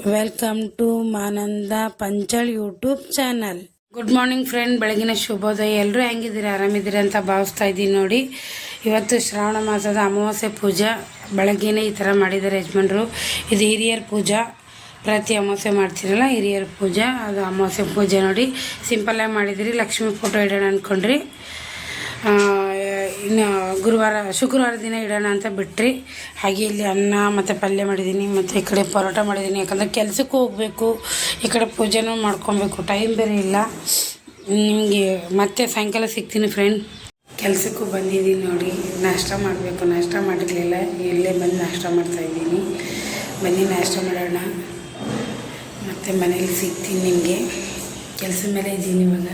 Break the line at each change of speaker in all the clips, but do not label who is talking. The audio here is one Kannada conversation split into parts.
ವೆಲ್ಕಮ್ ಟು ಮಾನಂದ ಪಂಚಳ್ YouTube channel. Good morning friend, ಬೆಳಗಿನ ಶುಭೋದಯ. ಎಲ್ಲರೂ ಹೆಂಗಿದ್ದೀರಿ, ಆರಾಮಿದ್ದೀರಿ ಅಂತ ಭಾವಿಸ್ತಾ ಇದ್ದೀನಿ. ನೋಡಿ, ಇವತ್ತು ಶ್ರಾವಣ ಮಾಸದ ಅಮಾವಾಸ್ಯೆ ಪೂಜಾ. ಬೆಳಗ್ಗೆನೇ ಈ ಥರ ಮಾಡಿದ್ದಾರೆ ಯಜಮಾನ್ರು. ಇದು ಹಿರಿಯರ ಪೂಜಾ. ಪ್ರತಿ ಅಮಾವಾಸ್ಯೆ ಮಾಡ್ತೀರಲ್ಲ, ಹಿರಿಯರ ಪೂಜಾ. ಅದು ಅಮಾವಾಸ್ಯೆ ಪೂಜೆ ನೋಡಿ, ಸಿಂಪಲ್ಲಾಗಿ ಮಾಡಿದಿರಿ. ಲಕ್ಷ್ಮೀ ಫೋಟೋ ಇಡೋಣ ಅಂದ್ಕೊಂಡ್ರಿ. ಇನ್ನು ಶುಕ್ರವಾರ ದಿನ ಇಡೋಣ ಅಂತ ಬಿಟ್ರಿ. ಹಾಗೆ ಇಲ್ಲಿ ಅನ್ನ ಮತ್ತು ಪಲ್ಯ ಮಾಡಿದ್ದೀನಿ, ಮತ್ತು ಈ ಕಡೆ ಪರೋಟ ಮಾಡಿದ್ದೀನಿ. ಯಾಕಂದರೆ ಕೆಲಸಕ್ಕೂ ಹೋಗಬೇಕು, ಈ ಕಡೆ ಪೂಜೆನೂ ಮಾಡ್ಕೊಬೇಕು, ಟೈಮ್ ಬೇರೆ ಇಲ್ಲ. ನಿಮಗೆ ಮತ್ತೆ ಸಾಯಂಕಾಲ ಸಿಗ್ತೀನಿ ಫ್ರೆಂಡ್. ಕೆಲಸಕ್ಕೂ ಬಂದಿದ್ದೀನಿ ನೋಡಿ, ನಾಷ್ಟ ಮಾಡಬೇಕು. ನಾಷ್ಟ ಮಾಡಿರಲಿಲ್ಲ, ಇಲ್ಲೇ ಬಂದು ನಾಷ್ಟ ಮಾಡ್ತಾಯಿದ್ದೀನಿ. ಬನ್ನಿ ನಾಷ್ಟ ಮಾಡೋಣ, ಮತ್ತು ಮನೇಲಿ ಸಿಗ್ತೀನಿ ನಿಮಗೆ. ಕೆಲಸದ ಮೇಲೆ ಇದ್ದೀನಿ ಇವಾಗ.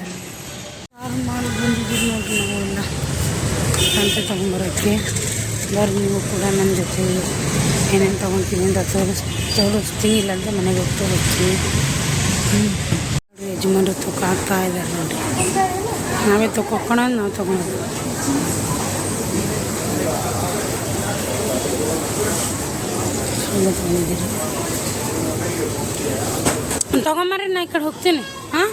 ಸಾರು ಮಾಡಿ ಬಂದಿದ್ದೀನಿ ನೋಡಿ. ನಾವೆಲ್ಲ ಸಂತೆ ತೊಗೊಂಬರೋಕ್ಕೆ ಬರ್ರಿ, ನೀವು ಕೂಡ ನನ್ನ ಜೊತೆ ಏನೇನು ತೊಗೊತೀನಿ ಅಂತ ತೋರಿಸ್ತೀನಿ. ಇಲ್ಲಾಂದರೆ ಮನೆಗೆ ಹೋಗಿ ತೋರಿಸ್ತೀನಿ. ಯಜಮಾನ್ರು ತೂಕ ಹಾಕ್ತಾ ಇದ್ದಾರೆ ನೋಡಿ. ನಾವೇ ತೊಗೊಳೋದು, ನಾವು ತೊಗೊಳೋದು. ತೊಗೊಂಡಿದ್ದೀರಿ, ತೊಗೊಂಬರ್ರಿ, ನಾ ಈ ಕಡೆ ಹೋಗ್ತೀನಿ. ಹಾಂ,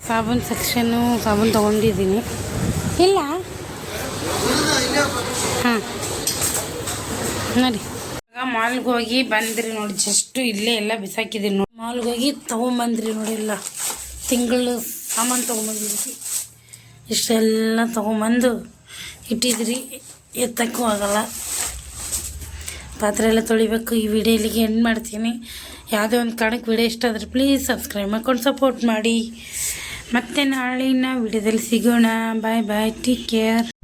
ಸಾಬೂನು ಸೆಕ್ಷನ್ನು ಸಾಬೂನು ತೊಗೊಂಡಿದ್ದೀನಿ. ಇಲ್ಲ, ಹಾಂ ನೋಡಿ. ಇವಾಗ ಮಾಲ್ಗೆ ಹೋಗಿ ಬಂದ್ರಿ ನೋಡಿ. ಜಸ್ಟು ಇಲ್ಲೇ ಎಲ್ಲ ಬಿಸಾಕಿದ್ದೀನಿ ನೋಡಿ. ಮಾಲ್ಗೆ ಹೋಗಿ ತೊಗೊಂಬಂದ್ರಿ ನೋಡಿ. ಎಲ್ಲ ತಿಂಗಳು ಸಾಮಾನು ತೊಗೊಂಬಂದಿದ್ರಿ. ಇಷ್ಟೆಲ್ಲ ತೊಗೊಂಬಂದು ಇಟ್ಟಿದ್ರಿ. ಎತ್ತಕ್ಕೂ ಆಗೋಲ್ಲ. ಪಾತ್ರೆ ಎಲ್ಲ ತೊಳಿಬೇಕು. ಈ ವಿಡಿಯೋ ಇಲ್ಲಿಗೆ ಎಂಡ್ ಮಾಡ್ತೀನಿ. ಯಾವುದೇ ಒಂದು ಕಾರಣಕ್ಕೆ ವಿಡಿಯೋ ಇಷ್ಟ ಆದರೆ ಪ್ಲೀಸ್ ಸಬ್ಸ್ಕ್ರೈಬ್ ಮಾಡ್ಕೊಂಡು ಸಪೋರ್ಟ್ ಮಾಡಿ. ಮತ್ತೆ ನಾಳಿನ ವಿಡಿಯೋದಲ್ಲಿ ಸಿಗೋಣ. ಬಾಯ್ ಬಾಯ್, ಟೇಕ್ ಕೇರ್.